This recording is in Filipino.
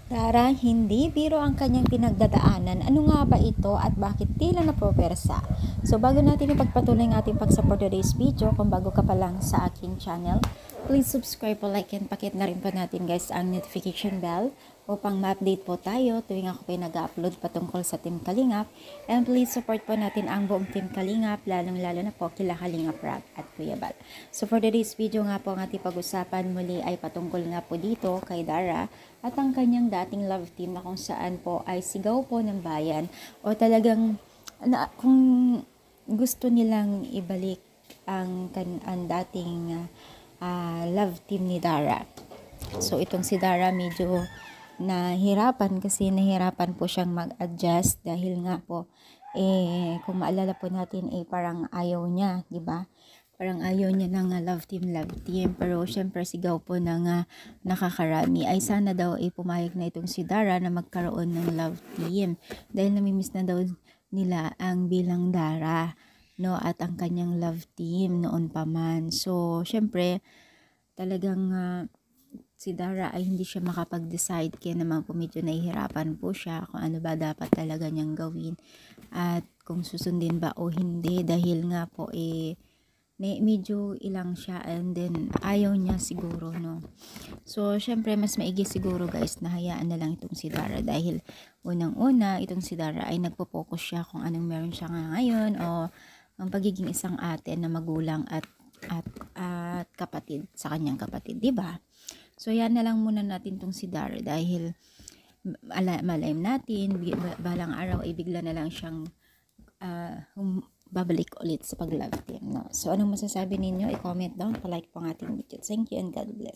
Dara, hindi biro ang kanyang pinagdadaanan. Ano nga ba ito at bakit tila napopersa? So bago natin ipagpatuloy ang ating pag-support today's video, kung bago ka pa lang sa aking channel, please subscribe po, like, and pakit na rin po natin guys ang notification bell upang ma-update po tayo tuwing ako po nag-upload patungkol sa Team Kalingap. And please support po natin ang buong Team Kalingap, lalong-lalo na po kila Kalingap Rob at Kuya Bal. So for today's video nga po, ang ating pag-usapan muli ay patungkol nga po dito kay Dara at ang kanyang dating love team na kung saan po ay sigaw po ng bayan o talagang kung gusto nilang ibalik ang dating love team ni Dara. So itong si Dara medyo nahirapan kasi nahirapan po siyang mag-adjust dahil nga po kung maalala po natin parang ayaw niya, 'di ba? Parang ayaw niya ng love team, pero syempre sigaw po ng nakakarami ay sana daw pumayag na itong si Dara na magkaroon ng love team dahil namimiss na daw nila ang bilang Dara, no, at ang kanyang love team noon pa man. So syempre talagang si Dara ay hindi siya makapag-decide, kaya naman po medyo nahihirapan po siya kung ano ba dapat talaga niyang gawin at kung susundin ba o hindi dahil nga po medyo ilang siya and then ayaw niya siguro, no. So syempre mas maigi siguro guys na hayaan na lang itong si Dara dahil unang-una itong si Dara ay nagpo-focus siya kung anong meron siya ngayon o ang pagiging isang ate na magulang at kapatid sa kanyang kapatid, di ba? So yan na lang muna natin tong si Dara dahil malaym natin balang araw ay bigla na lang siyang babalik ulit sa pag-love team, no? So anong masasabi ninyo? I-comment down, pa-like po ang ating video. Thank you and God bless.